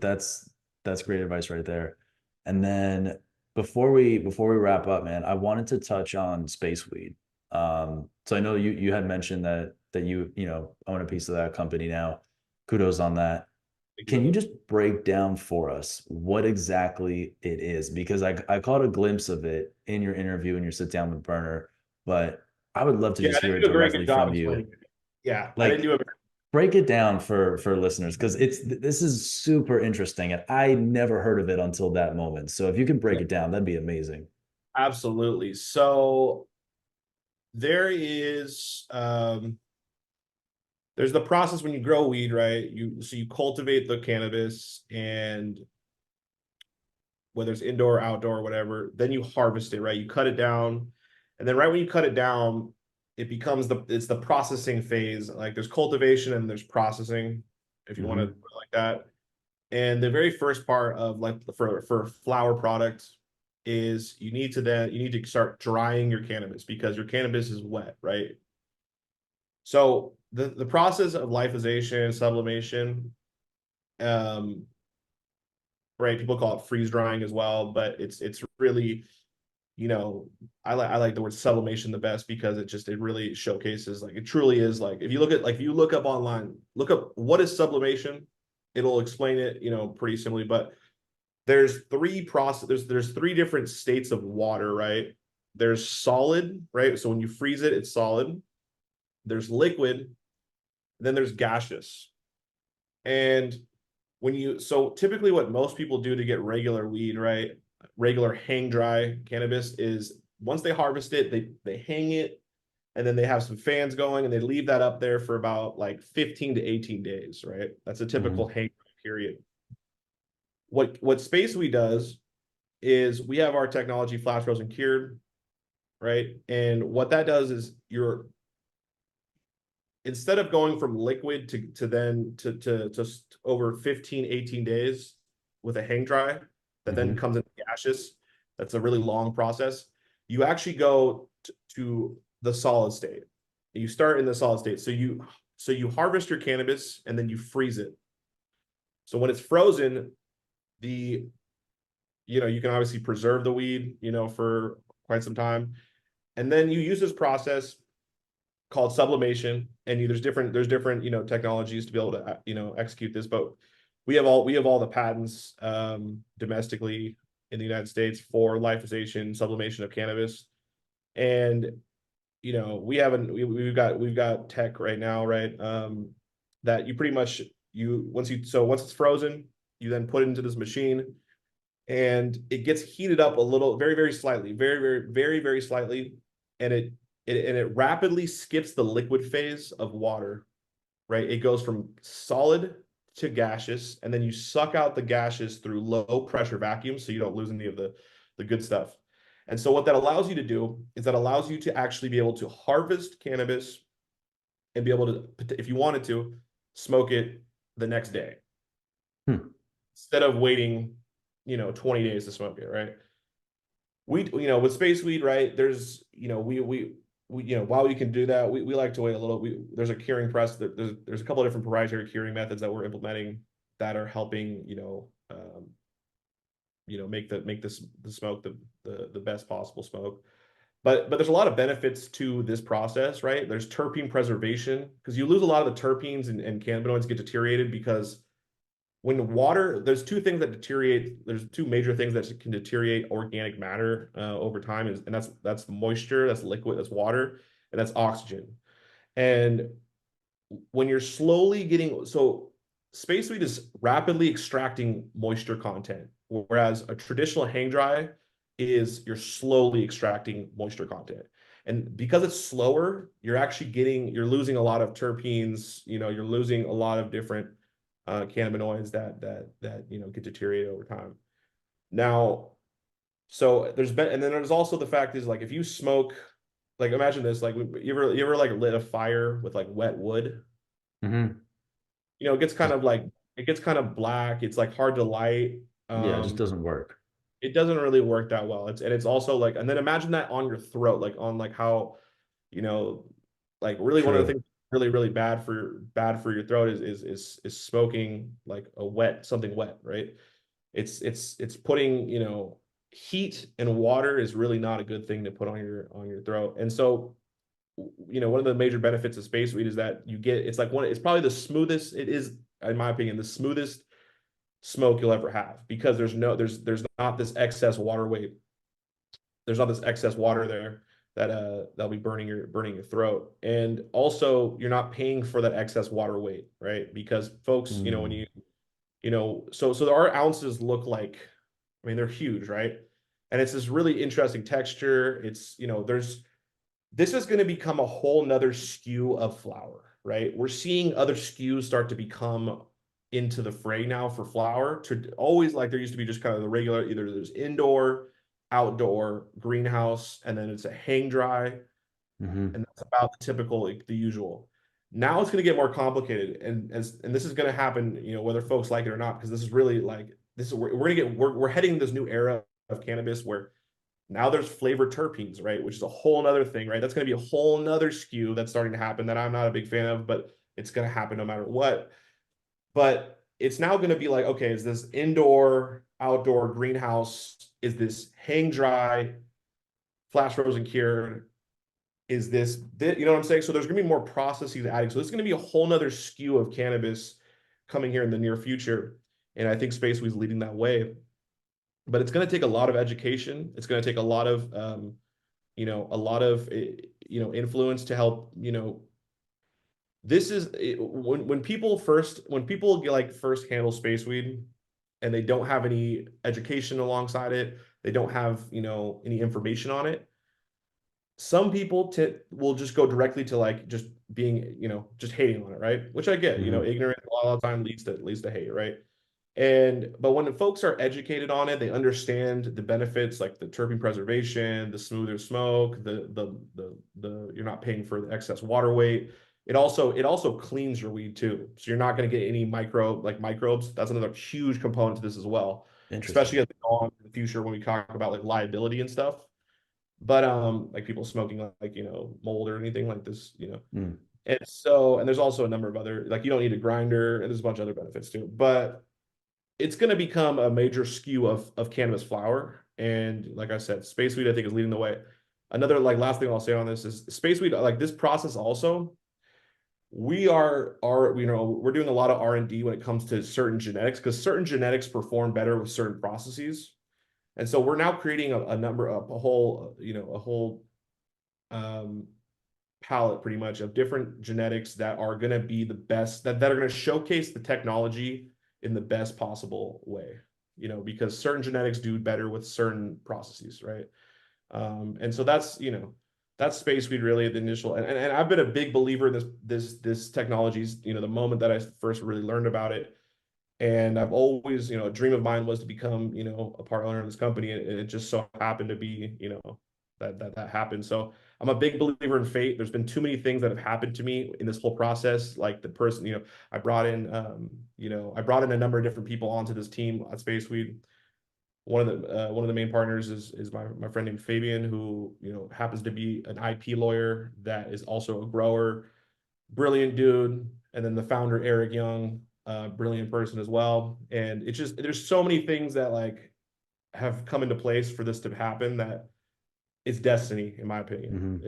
That's that's great advice right there. And then before we wrap up, man, I wanted to touch on space weed. So I know you had mentioned that you own a piece of that company now. Kudos on that. Thank you, Can you brother. just break down for us what exactly it is? Because I caught a glimpse of it in your interview and your sit down with Burner, but I would love to Yeah, just I hear didn't it do a very good directly job from you. explaining it. Yeah, I didn't Like, do a break it down for listeners because this is super interesting and I never heard of it until that moment. So if you could break yeah, it down, that'd be amazing. absolutely. So there is there's the process when you grow weed, right? You cultivate the cannabis, and whether it's indoor, or outdoor, or whatever, then you harvest it, right? You cut it down, and then right when you cut it down, it's the processing phase. Like there's cultivation and there's processing, if you want to put Hmm. it like that. And the very first part of like for flower products is you need to start drying your cannabis because your cannabis is wet, right? So the process of lyophilization, sublimation, um, right? People call it freeze drying as well, but it's really, I like the word sublimation the best because it really showcases, like, it truly is, like, if you look up online, look up what is sublimation, it'll explain it, pretty simply. But there's three different states of water, right? There's solid, right? So when you freeze it, it's solid. There's liquid, then there's gaseous. And so typically what most people do to get regular weed, right? Regular hang dry cannabis is, once they harvest it, they hang it, and then they have some fans going and they leave that up there for about like 15 to 18 days, right? That's a typical Hmm. hang period. What Space Weed does is we have our technology flash frozen cured, right? And what that does is, instead of going from liquid to over 15, 18 days with a hang dry that then Hmm. comes in gaseous, that's a really long process. You actually go to the solid state. You start in the solid state. So you harvest your cannabis and then you freeze it. So when it's frozen, the you can obviously preserve the weed, for quite some time. And then you use this process called sublimation, and there's different technologies to be able to execute this. But we have all the patents domestically in the United States for lyophilization, sublimation of cannabis. And we haven't we've got tech right now, right? That you pretty much, once it's frozen, you then put it into this machine, and it gets heated up a little, very, very slightly, very, very, very, very slightly, and it rapidly skips the liquid phase of water, right? It goes from solid to gaseous, and then you suck out the gaseous through low pressure vacuum, so you don't lose any of the good stuff. And so what that allows you to do is that allows you to actually be able to harvest cannabis and be able to, if you wanted to, smoke it the next day Hmm. instead of waiting 20 days to smoke it, right? With space weed, right? There's while we can do that, we like to wait a little. There's a curing press. There's a couple of different proprietary curing methods that we're implementing that are helping make the smoke the best possible smoke. But there's a lot of benefits to this process, right? There's terpene preservation, because you lose a lot of the terpenes, and cannabinoids get deteriorated because when water, there's two major things that can deteriorate organic matter over time, and that's moisture, that's liquid, that's water, and that's oxygen. And when you're slowly getting, so space weed is rapidly extracting moisture content, whereas a traditional hang dry is you're slowly extracting moisture content. And because it's slower, you're losing a lot of terpenes, you're losing a lot of different cannabinoids that get deteriorated over time. Now, and then there's also the fact is, like, if you smoke, like, imagine this, like, you ever like lit a fire with like wet wood. Hmm. Just It gets kind of black. It's like hard to light. yeah, it just Um, doesn't work. it doesn't really work that well. It's also like, and then imagine that on your throat, like on like how, you know, like really one of the True. things. really, really bad for your throat is smoking like something wet, right? It's putting, heat and water is really not a good thing to put on your throat. And so, one of the major benefits of space weed is that it's probably the smoothest, it is, in my opinion, the smoothest smoke you'll ever have, because there's not this excess water weight. There's not this excess water there that'll be burning your throat. And also you're not paying for that excess water weight, right? Because folks, when Mm. so our ounces look like, I mean, they're huge, right? And it's this really interesting texture. This is going to become a whole nother SKU of flower, right? We're seeing other SKUs start to become into the fray now for flower. To always, like, there used to be just kind of the regular, either there's indoor, outdoor, greenhouse, and then it's a hang dry, Hmm. and that's about the typical, like, the usual. Now it's going to get more complicated, and this is going to happen, whether folks like it or not, because this is really like this is we're heading this new era of cannabis where now there's flavored terpenes, right? Which is a whole nother thing, right? That's going to be a whole nother SKU that's starting to happen that I'm not a big fan of, but it's going to happen no matter what. But it's now going to be like, okay, is this indoor, outdoor, greenhouse? Is this hang dry, flash frozen cured? Is this, you know what I'm saying? So there's going to be more processes adding. So there's going to be a whole nother SKU of cannabis coming here in the near future. And I think Space Weed's leading that way. But it's going to take a lot of education. It's going to take a lot of influence to help. This is when people get, like, first handle space weed, and they don't have any education alongside it, they don't have any information on it. Some people will just go directly to, like, just being, just hating on it, right? Which I get. Hmm. Ignorance a lot of the time leads to hate, right? But when the folks are educated on it, they understand the benefits, like the terpene preservation, the smoother smoke, the you're not paying for the excess water weight. It also cleans your weed too, so you're not going to get any microbes. That's another huge component to this as well, especially Interesting. as we go on in the future when we talk about, like, liability and stuff. But like people smoking, like, mold or anything like this. Mm. And there's also a number of other, like, you don't need a grinder, and there's a bunch of other benefits too. But it's going to become a major SKU of cannabis flower. And like I said, space weed, I think, is leading the way. Another, like, last thing I'll say on this is space weed, like, this process also, we're doing a lot of R&D when it comes to certain genetics, because certain genetics perform better with certain processes. And so we're now creating a whole um, palette, pretty much, of different genetics that are going to be the best, that are going to showcase the technology in the best possible way, because certain genetics do better with certain processes, right? And so that's space weed, really, at the initial, and I've been a big believer in this technologies, the moment that I first really learned about it. And I've always, a dream of mine was to become, a part owner of this company, and it just so happened to be, that happened. So I'm a big believer in fate. There's been too many things that have happened to me in this whole process. Like, the person, I brought in, I brought in a number of different people onto this team at Space Weed. One of the main partners is my friend named Fabian, who, happens to be an IP lawyer that is also a grower, brilliant dude. And then the founder, Eric Young, brilliant person as well. And it's just, there's so many things that, like, have come into place for this to happen, that it's destiny, in my opinion. Hmm.